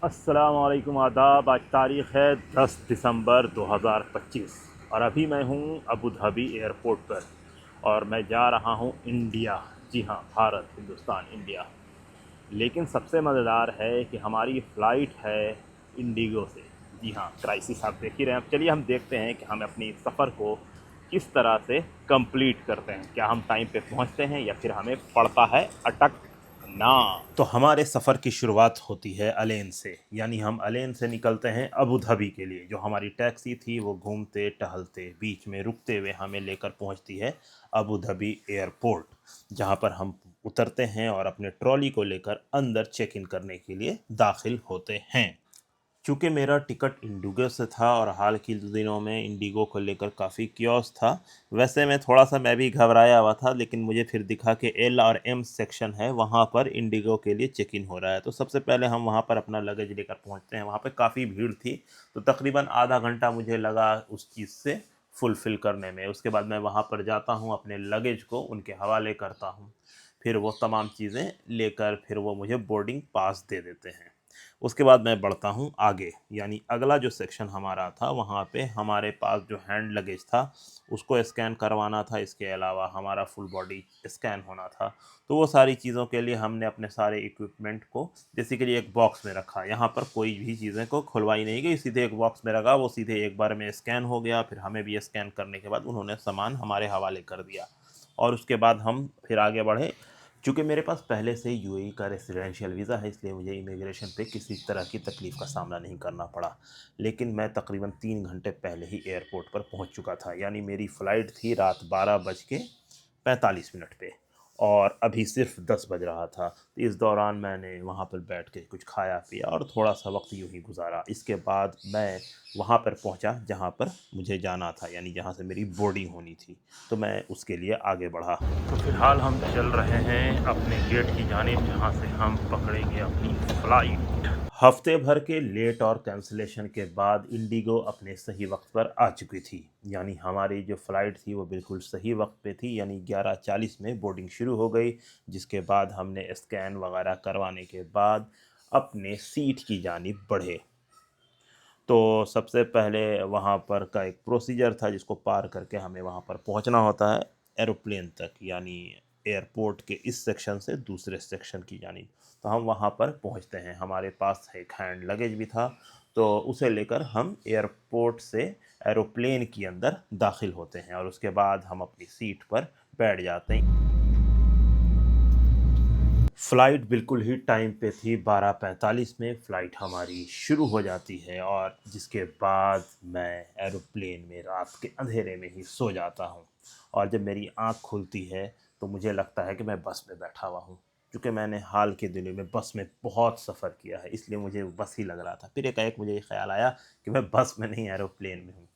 अस्सलाम वालेकुम आदाब। आज तारीख़ है 10 दिसंबर 2025 और अभी मैं हूँ अबू धाबी एयरपोर्ट पर और मैं जा रहा हूँ इंडिया। जी हाँ, भारत, हिंदुस्तान, इंडिया। लेकिन सबसे मज़ेदार है कि हमारी फ़्लाइट है इंडिगो से। जी हाँ, क्राइसिस आप देख ही रहे हैं। अब चलिए हम देखते हैं कि हम अपनी सफ़र को किस तरह से कंप्लीट करते हैं। क्या हम टाइम पे पहुंचते हैं या फिर हमें पड़ता है अटक ना। तो हमारे सफ़र की शुरुआत होती है अलेन से, यानी हम अलेन से निकलते हैं अबू धाबी के लिए। जो हमारी टैक्सी थी वो घूमते टहलते बीच में रुकते हुए हमें लेकर पहुंचती है अबू धाबी एयरपोर्ट, जहां पर हम उतरते हैं और अपने ट्रॉली को लेकर अंदर चेक इन करने के लिए दाखिल होते हैं। चूँकि मेरा टिकट इंडिगो से था और हाल के दिनों में इंडिगो को लेकर काफ़ी क्योस था, वैसे मैं भी घबराया हुआ था, लेकिन मुझे फिर दिखा कि एल और एम सेक्शन है, वहाँ पर इंडिगो के लिए चेक इन हो रहा है। तो सबसे पहले हम वहाँ पर अपना लगेज लेकर पहुँचते हैं। वहाँ पे काफ़ी भीड़ थी, तो तकरीबन आधा घंटा मुझे लगा उस चीज़ से फुलफ़िल करने में। उसके बाद मैं वहाँ पर जाता हूँ, अपने लगेज को उनके हवाले करता हूँ। फिर वो तमाम चीज़ें लेकर फिर वो मुझे बोर्डिंग पास दे देते हैं। उसके बाद मैं बढ़ता हूँ आगे, यानी अगला जो सेक्शन हमारा था वहाँ पे हमारे पास जो हैंड लगेज था उसको स्कैन करवाना था। इसके अलावा हमारा फुल बॉडी स्कैन होना था। तो वो सारी चीज़ों के लिए हमने अपने सारे इक्विपमेंट को बेसिकली एक बॉक्स में रखा। यहाँ पर कोई भी चीज़ें को खुलवाई नहीं गई, सीधे एक बॉक्स में रखा। वो सीधे एक बार में स्कैन हो गया। फिर हमें भी स्कैन करने के बाद उन्होंने सामान हमारे हवाले कर दिया और उसके बाद हम फिर आगे बढ़े। चूँकि मेरे पास पहले से यूएई का रेसिडेंशियल वीज़ा है, इसलिए मुझे इमिग्रेशन पे किसी तरह की तकलीफ़ का सामना नहीं करना पड़ा। लेकिन मैं तकरीबन 3 घंटे पहले ही एयरपोर्ट पर पहुंच चुका था, यानी मेरी फ़्लाइट थी रात 12:45 पे और अभी सिर्फ 10 बज रहा था। तो इस दौरान मैंने वहाँ पर बैठ के कुछ खाया पिया और थोड़ा सा वक्त यूँ ही गुजारा। इसके बाद मैं वहाँ पर पहुँचा जहाँ पर मुझे जाना था, यानी जहाँ से मेरी बोर्डिंग होनी थी। तो मैं उसके लिए आगे बढ़ा। तो फ़िलहाल हम चल रहे हैं अपने गेट की जानिब, जहाँ से हम पकड़ेंगे अपनी फ़्लाइट। हफ्ते भर के लेट और कैंसिलेशन के बाद इंडिगो अपने सही वक्त पर आ चुकी थी, यानी हमारी जो फ़्लाइट थी वो बिल्कुल सही वक्त पे थी, यानी 11:40 में बोर्डिंग शुरू हो गई। जिसके बाद हमने स्कैन वगैरह करवाने के बाद अपने सीट की जानिब बढ़े। तो सबसे पहले वहाँ पर का एक प्रोसीजर था जिसको पार करके हमें वहाँ पर पहुँचना होता है एरोप्लेन तक, यानी एयरपोर्ट के इस सेक्शन से दूसरे सेक्शन की जानिब। तो हम वहाँ पर पहुँचते हैं। हमारे पास एक हैंड लगेज भी था, तो उसे लेकर हम एयरपोर्ट से एरोप्लेन के अंदर दाखिल होते हैं और उसके बाद हम अपनी सीट पर बैठ जाते हैं। फ़्लाइट बिल्कुल ही टाइम पे थी। 12:45 में फ़्लाइट हमारी शुरू हो जाती है और जिसके बाद मैं एरोप्लेन में रात के अंधेरे में ही सो जाता हूँ। और जब मेरी आँख खुलती है तो मुझे लगता है कि मैं बस में बैठा हुआ हूँ, क्योंकि मैंने हाल के दिनों में बस में बहुत सफ़र किया है, इसलिए मुझे बस ही लग रहा था। फिर एकाएक मुझे ये ख़्याल आया कि मैं बस में नहीं एरोप्लेन में हूँ।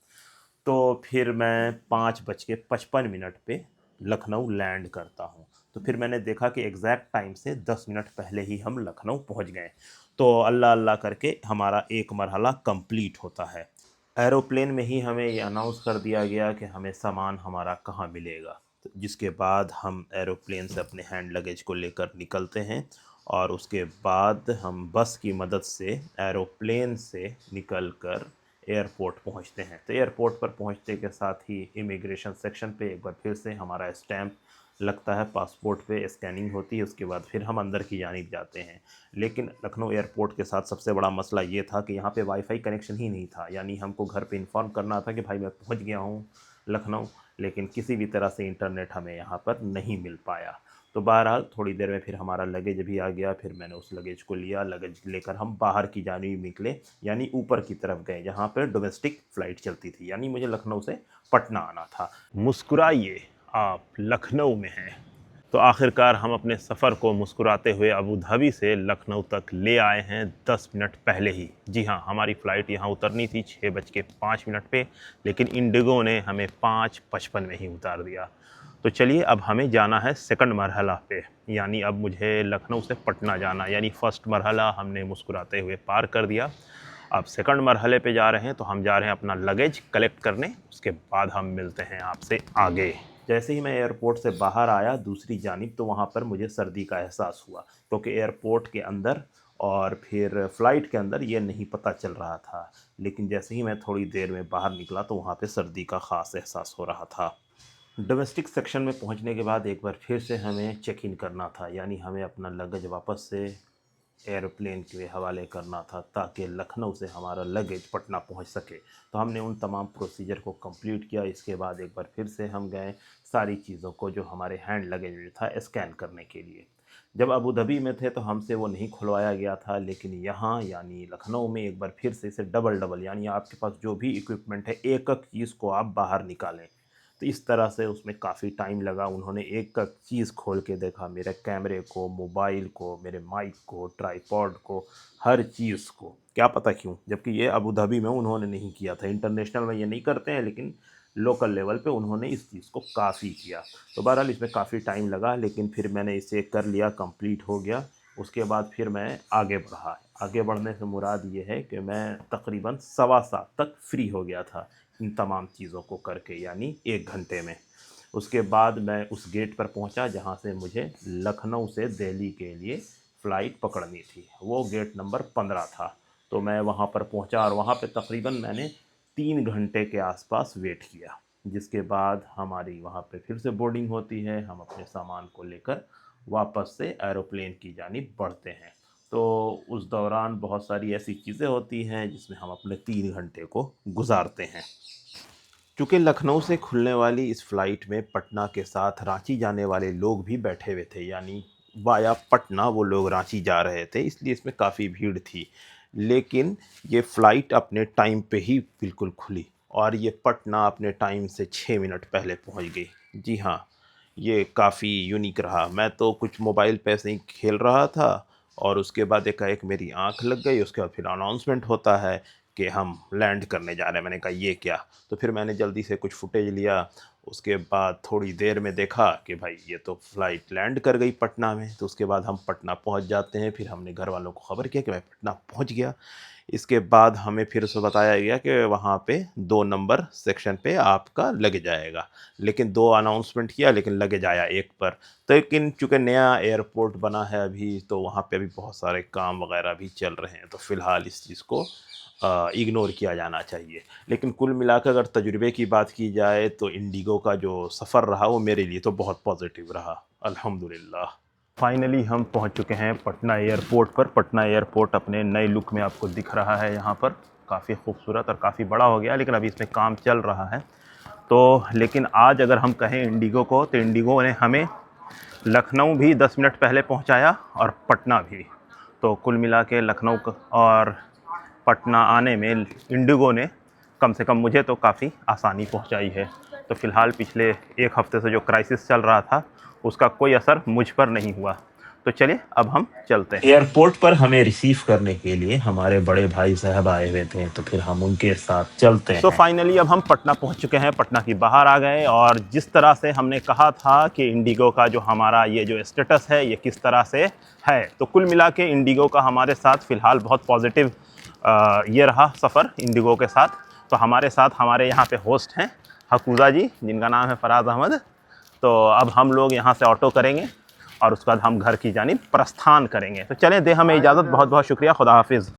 तो फिर मैं 5:55 पे लखनऊ लैंड करता हूँ। तो फिर मैंने देखा कि एग्ज़ैक्ट टाइम से 10 मिनट पहले ही हम लखनऊ पहुँच गए। तो अल्लाह अल्लाह करके हमारा एक मरहला कंप्लीट होता है। एरोप्लेन में ही हमें ये अनाउंस कर दिया गया कि हमें सामान हमारा कहाँ मिलेगा। तो जिसके बाद हम एरोप्लेन से अपने हैंड लगेज को लेकर निकलते हैं और उसके बाद हम बस की मदद से एरोप्लेन से निकल कर एयरपोर्ट पहुंचते हैं। तो एयरपोर्ट पर पहुंचते के साथ ही इमिग्रेशन सेक्शन पे एक बार फिर से हमारा स्टैंप लगता है, पासपोर्ट पे स्कैनिंग होती है। उसके बाद फिर हम अंदर की जानिब जाते हैं। लेकिन लखनऊ एयरपोर्ट के साथ सबसे बड़ा मसला ये था कि यहाँ पे वाईफाई कनेक्शन ही नहीं था, यानी हमको घर पे इन्फॉर्म करना था कि भाई मैं पहुँच गया हूँ लखनऊ, लेकिन किसी भी तरह से इंटरनेट हमें यहाँ पर नहीं मिल पाया। तो बहरहाल थोड़ी देर में फिर हमारा लगेज भी आ गया। फिर मैंने उस लगेज को लिया, लगेज लेकर हम बाहर की जानिब निकले, यानी ऊपर की तरफ गए जहाँ पर डोमेस्टिक फ़्लाइट चलती थी, यानी मुझे लखनऊ से पटना आना था। मुस्कुराइए, आप लखनऊ में हैं। तो आखिरकार हम अपने सफ़र को मुस्कुराते हुए अबू धाबी से लखनऊ तक ले आए हैं 10 मिनट पहले ही। जी हाँ, हमारी फ़्लाइट यहाँ उतरनी थी 6:05 पे, लेकिन इंडिगो ने हमें 5:55 में ही उतार दिया। तो चलिए अब हमें जाना है सेकंड मरहला पे, यानी अब मुझे लखनऊ से पटना जाना, यानी फ़र्स्ट मरहला हमने मुस्कुराते हुए पार कर दिया। अब सेकंड मरहले पे जा रहे हैं, तो हम जा रहे हैं अपना लगेज कलेक्ट करने। उसके बाद हम मिलते हैं आपसे आगे। जैसे ही मैं एयरपोर्ट से बाहर आया दूसरी जानिब, तो वहाँ पर मुझे सर्दी का एहसास हुआ, क्योंकि एयरपोर्ट के अंदर और फिर फ़्लाइट के अंदर ये नहीं पता चल रहा था, लेकिन जैसे ही मैं थोड़ी देर में बाहर निकला तो वहाँ पे सर्दी का ख़ास एहसास हो रहा था। डोमेस्टिक सेक्शन में पहुँचने के बाद एक बार फिर से हमें चेक इन करना था, यानी हमें अपना लगेज वापस से एयरप्लेन के हवाले करना था ताकि लखनऊ से हमारा लगेज पटना पहुंच सके। तो हमने उन तमाम प्रोसीजर को कंप्लीट किया। इसके बाद एक बार फिर से हम गए सारी चीज़ों को जो हमारे हैंड लगेज में था स्कैन करने के लिए। जब अबू धाबी में थे तो हमसे वो नहीं खुलवाया गया था, लेकिन यहाँ यानी लखनऊ में एक बार फिर से इसे डबल यानी आपके पास जो भी इक्विपमेंट है एक एक चीज़ को आप बाहर निकालें। तो इस तरह से उसमें काफ़ी टाइम लगा। उन्होंने एक एक चीज़ खोल के देखा, मेरे कैमरे को, मोबाइल को, मेरे माइक को, ट्राइपॉड को, हर चीज़ को। क्या पता क्यों, जबकि ये अबू धाबी में उन्होंने नहीं किया था। इंटरनेशनल में ये नहीं करते हैं, लेकिन लोकल लेवल पे उन्होंने इस चीज़ को काफ़ी किया। तो बहरहाल इसमें काफ़ी टाइम लगा, लेकिन फिर मैंने इसे कर लिया, कंप्लीट हो गया। उसके बाद फिर मैं आगे बढ़ा। आगे बढ़ने से मुराद ये है कि मैं तकरीबन सवा 7 तक फ्री हो गया था इन तमाम चीज़ों को करके, यानी 1 घंटे में। उसके बाद मैं उस गेट पर पहुंचा जहां से मुझे लखनऊ से दिल्ली के लिए फ़्लाइट पकड़नी थी। वो गेट नंबर 15 था। तो मैं वहां पर पहुंचा और वहां पे तकरीबन मैंने 3 घंटे के आसपास वेट किया, जिसके बाद हमारी वहां पे फिर से बोर्डिंग होती है। हम अपने सामान को लेकर वापस से एरोप्लेन की जानिब बढ़ते हैं। तो उस दौरान बहुत सारी ऐसी चीज़ें होती हैं जिसमें हम अपने 3 घंटे को गुजारते हैं। चूँकि लखनऊ से खुलने वाली इस फ़्लाइट में पटना के साथ रांची जाने वाले लोग भी बैठे हुए थे, यानी वाया पटना वो लोग रांची जा रहे थे, इसलिए इसमें काफ़ी भीड़ थी। लेकिन ये फ़्लाइट अपने टाइम पे ही बिल्कुल खुली और ये पटना अपने टाइम से 6 मिनट पहले पहुंच गई। जी हाँ, ये काफ़ी यूनिक रहा। मैं तो कुछ मोबाइल पे ऐसे ही खेल रहा था और उसके बाद एकाएक मेरी आँख लग गई। उसके बाद फिर अनाउंसमेंट होता है कि हम लैंड करने जा रहे हैं। मैंने कहा ये क्या? तो फिर मैंने जल्दी से कुछ फुटेज लिया। उसके बाद थोड़ी देर में देखा कि भाई ये तो फ़्लाइट लैंड कर गई पटना में। तो उसके बाद हम पटना पहुंच जाते हैं। फिर हमने घर वालों को ख़बर किया कि मैं पटना पहुंच गया। इसके बाद हमें फिर से बताया गया कि वहाँ पे 2 नंबर सेक्शन पे आपका लगेज आएगा। लेकिन 2 अनाउंसमेंट किया, लेकिन लगेज आया 1 पर। तो लेकिन चूँकि नया एयरपोर्ट बना है अभी, तो वहाँ पे अभी बहुत सारे काम वग़ैरह भी चल रहे हैं। तो फ़िलहाल इस चीज़ को इग्नोर किया जाना चाहिए। लेकिन कुल मिलाकर अगर तजुर्बे की बात की जाए तो इंडिगो का जो सफ़र रहा वो मेरे लिए तो बहुत पॉज़िटिव रहा, अल्हम्दुलिल्लाह। फाइनली हम पहुंच चुके हैं पटना एयरपोर्ट पर। पटना एयरपोर्ट अपने नए लुक में आपको दिख रहा है यहाँ पर। काफ़ी खूबसूरत और काफ़ी बड़ा हो गया, लेकिन अभी इसमें काम चल रहा है। तो लेकिन आज अगर हम कहें इंडिगो को, तो इंडिगो ने हमें लखनऊ भी 10 मिनट पहले पहुँचाया और पटना भी। तो कुल मिला के लखनऊ और पटना आने में इंडिगो ने कम से कम मुझे तो काफ़ी आसानी पहुंचाई है। तो फ़िलहाल पिछले 1 हफ़्ते से जो क्राइसिस चल रहा था उसका कोई असर मुझ पर नहीं हुआ। तो चलिए अब हम चलते हैं। एयरपोर्ट पर हमें रिसीव करने के लिए हमारे बड़े भाई साहब आए हुए थे, तो फिर हम उनके साथ चलते हैं। तो फाइनली अब हम पटना पहुंच चुके हैं, पटना की बाहर आ गए। और जिस तरह से हमने कहा था कि इंडिगो का जो हमारा ये जो स्टेटस है ये किस तरह से है, तो कुल मिला के इंडिगो का हमारे साथ फ़िलहाल बहुत पॉजिटिव ये रहा सफ़र इंडिगो के साथ। तो हमारे साथ हमारे यहाँ पे होस्ट हैं हकूज़ा जी, जिनका नाम है फ़राज़ अहमद। तो अब हम लोग यहाँ से ऑटो करेंगे और उसके बाद हम घर की जानिब प्रस्थान करेंगे। तो चलें, दे हमें इजाज़त। बहुत बहुत शुक्रिया, खुदा हाफिज़।